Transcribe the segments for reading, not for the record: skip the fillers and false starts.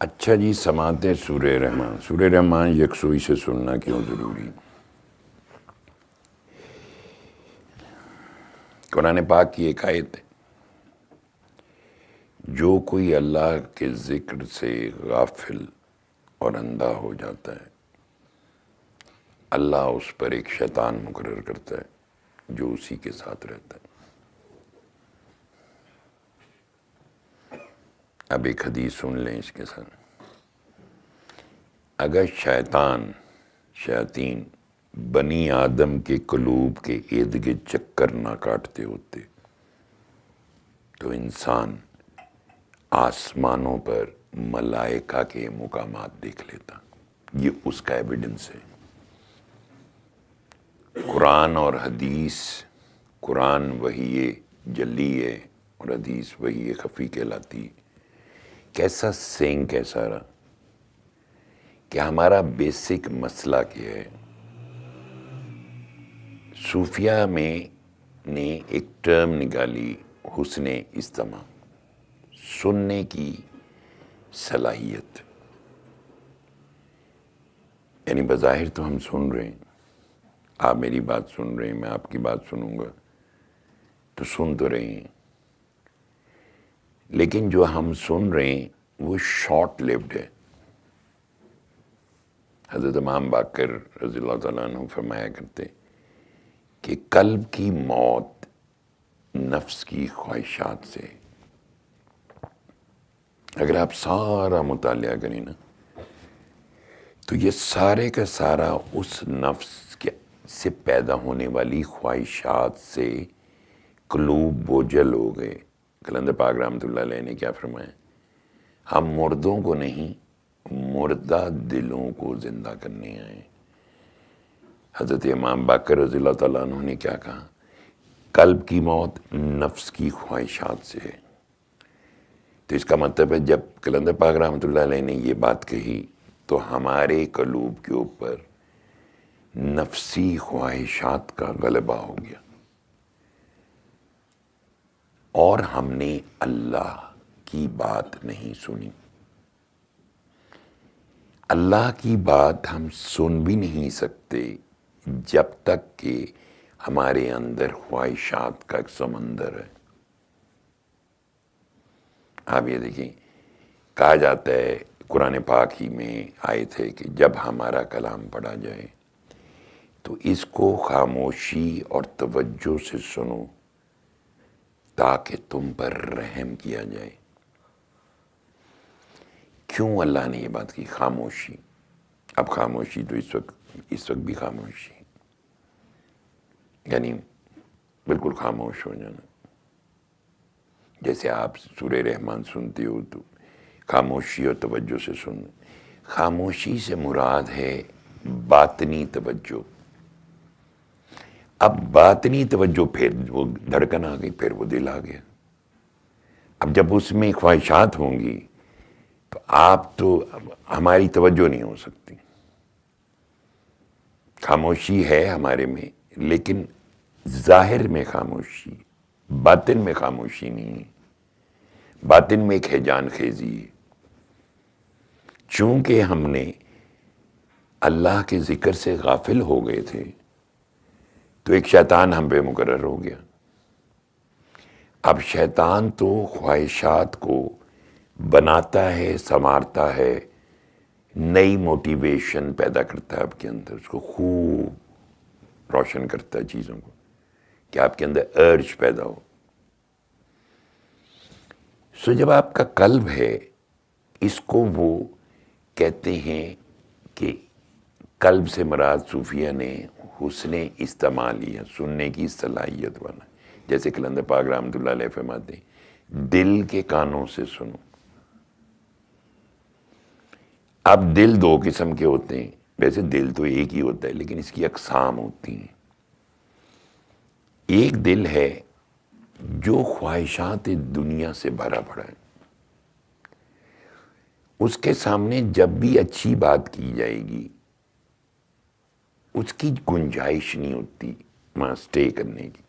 اچھا جی، سماعت سورہ رحمان. سورہ رحمان یکسوئی سے سننا کیوں ضروری؟ قرآن پاک کی ایک آیت ہے، جو کوئی اللہ کے ذکر سے غافل اور اندھا ہو جاتا ہے، اللہ اس پر ایک شیطان مقرر کرتا ہے جو اسی کے ساتھ رہتا ہے. اب ایک حدیث سن لیں اس کے ساتھ. اگر شیاطین بنی آدم کے قلوب کے ارد گرد چکر نہ کاٹتے ہوتے تو انسان آسمانوں پر ملائکہ کے مقامات دیکھ لیتا. یہ اس کا ایویڈنس ہے. قرآن اور حدیث، قرآن وحی جلی ہے اور حدیث وحی خفی کہلاتی. کیسا سینک ہے سارا کہ ہمارا بیسک مسئلہ کیا ہے. صوفیہ میں نے ایک ٹرم نکالی، حسن استماع، سننے کی صلاحیت. یعنی بظاہر تو ہم سن رہے ہیں، آپ میری بات سن رہے ہیں، میں آپ کی بات سنوں گا تو سن تو رہے ہیں، لیکن جو ہم سن رہے ہیں وہ شارٹ لیوڈ ہے. حضرت امام باقر رضی اللہ تعالیٰ عنہ فرمایا کرتے کہ قلب کی موت نفس کی خواہشات سے. اگر آپ سارا مطالعہ کریں نا تو یہ سارے کا سارا اس نفس سے پیدا ہونے والی خواہشات سے قلوب بوجھل ہو گئے. کلندر پاک رحمۃ اللہ علیہ نے کیا فرمایا؟ ہم مردوں کو نہیں، مردہ دلوں کو زندہ کرنے آئے. حضرت امام باقر رضی اللہ تعالیٰ عنہ نے کیا کہا؟ قلب کی موت نفس کی خواہشات سے ہے. تو اس کا مطلب ہے جب کلندر پاک رحمۃ اللہ علیہ نے یہ بات کہی تو ہمارے قلوب کے اوپر نفسی خواہشات کا غلبہ ہو گیا اور ہم نے اللہ کی بات نہیں سنی. اللہ کی بات ہم سن بھی نہیں سکتے جب تک کہ ہمارے اندر خواہشات کا ایک سمندر ہے. آپ یہ دیکھیں، کہا جاتا ہے قرآن پاک ہی میں آیت ہے کہ جب ہمارا کلام پڑھا جائے تو اس کو خاموشی اور توجہ سے سنو تاکہ تم پر رحم کیا جائے. کیوں اللہ نے یہ بات کی؟ خاموشی. اب خاموشی تو اس وقت بھی خاموشی، یعنی بالکل خاموش ہو جانا. جیسے آپ سورہ رحمان سنتے ہو تو خاموشی اور توجہ سے سننا. خاموشی سے مراد ہے باطنی توجہ. اب باطنی توجہ، پھر وہ دھڑکن آ گئی، پھر وہ دل آ گیا. اب جب اس میں خواہشات ہوں گی تو آپ تو ہماری توجہ نہیں ہو سکتی. خاموشی ہے ہمارے میں لیکن ظاہر میں خاموشی، باطن میں خاموشی نہیں ہے. باطن میں ایک ہیجان خیزی ہے. چونکہ ہم نے اللہ کے ذکر سے غافل ہو گئے تھے تو ایک شیطان ہم پہ مقرر ہو گیا. اب شیطان تو خواہشات کو بناتا ہے، سنوارتا ہے، نئی موٹیویشن پیدا کرتا ہے آپ کے اندر، اس کو خوب روشن کرتا ہے چیزوں کو کہ آپ کے اندر ارج پیدا ہو. سو جب آپ کا قلب ہے، اس کو وہ کہتے ہیں کہ قلب سے مراد صوفیہ نے حسن استماع لیا، سننے کی صلاحیت والا. جیسے کلندر پاک رحمۃ اللہ علیہ فرماتے ہیں دل کے کانوں سے سنو. اب دل دو قسم کے ہوتے ہیں، ویسے دل تو ایک ہی ہوتا ہے لیکن اس کی اقسام ہوتی ہیں. ایک دل ہے جو خواہشات دنیا سے بھرا پڑا ہے، اس کے سامنے جب بھی اچھی بات کی جائے گی اس کی گنجائش نہیں ہوتی وہاں سٹے کرنے کی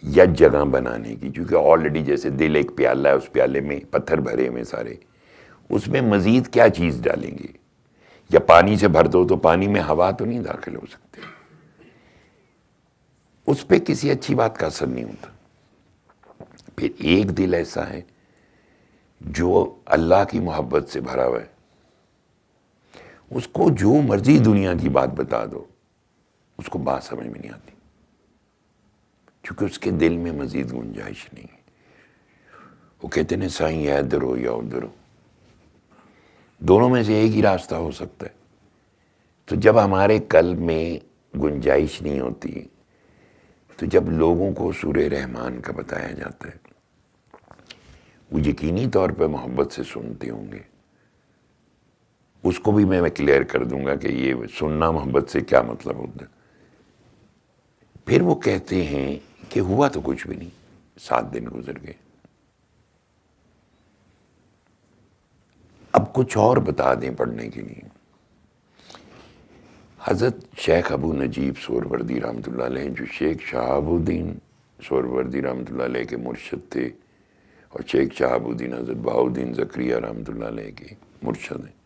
یا جگہ بنانے کی، کیونکہ آلریڈی جیسے دل ایک پیالہ ہے، اس پیالے میں پتھر بھرے ہوئے سارے، اس میں مزید کیا چیز ڈالیں گے؟ یا پانی سے بھر دو تو پانی میں ہوا تو نہیں داخل ہو سکتے، اس پہ کسی اچھی بات کا اثر نہیں ہوتا۔ پھر ایک دل ایسا ہے جو اللہ کی محبت سے بھرا ہوا ہے، اس کو جو مرضی دنیا کی بات بتا دو اس کو بات سمجھ میں نہیں آتی، کیونکہ اس کے دل میں مزید گنجائش نہیں ہے۔ وہ کہتے ہیں سائیں یا ادھر ہو یا ادھر ہو، دونوں میں سے ایک ہی راستہ ہو سکتا ہے۔ تو جب ہمارے قلب میں گنجائش نہیں ہوتی، تو جب لوگوں کو سورہ رحمان کا بتایا جاتا ہے وہ یقینی طور پہ محبت سے سنتے ہوں گے۔ اس کو بھی میں کلیئر کر دوں گا کہ یہ سننا محبت سے کیا مطلب ہوتا ہے۔ پھر وہ کہتے ہیں کہ ہوا تو کچھ بھی نہیں، 7 دن گزر گئے، اب کچھ اور بتا دیں پڑھنے کے لیے۔ حضرت شیخ ابو نجیب سہروردی رحمۃ اللہ علیہ، جو شیخ شہاب الدین سہروردی رحمۃ اللہ علیہ کے مرشد تھے، اور شیخ شہاب الدین حضرت بہاؤالدین زکریا رحمۃ اللہ علیہ کے مرشد ہیں،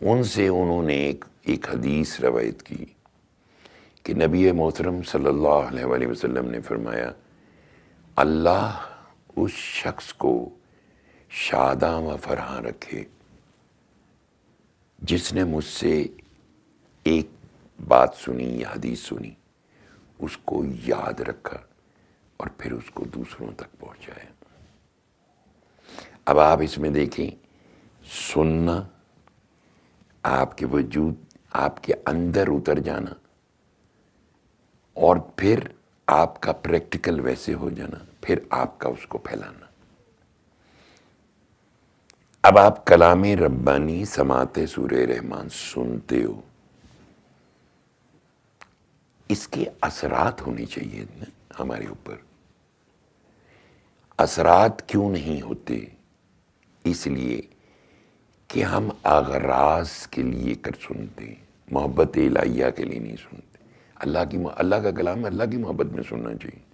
ان سے انہوں نے ایک حدیث روایت کی کہ نبی محترم صلی اللہ علیہ وآلہ وسلم نے فرمایا، اللہ اس شخص کو شاداں و فرحاں رکھے جس نے مجھ سے ایک بات سنی یا حدیث سنی، اس کو یاد رکھا اور پھر اس کو دوسروں تک پہنچایا۔ اب آپ اس میں دیکھیں، سننا، آپ کے وجود، آپ کے اندر اتر جانا، اور پھر آپ کا پریکٹیکل ویسے ہو جانا، پھر آپ کا اس کو پھیلانا۔ اب آپ کلام ربانی سماعت سورہ رحمان سنتے ہو، اس کے اثرات ہونے چاہیے نا ہمارے اوپر۔ اثرات کیوں نہیں ہوتے؟ اس لیے کہ ہم اغراض کے لیے سنتے ہیں، محبت الہیہ کے لیے نہیں سنتے۔ اللہ کا کلام ہے، اللہ کی محبت میں سننا چاہیے۔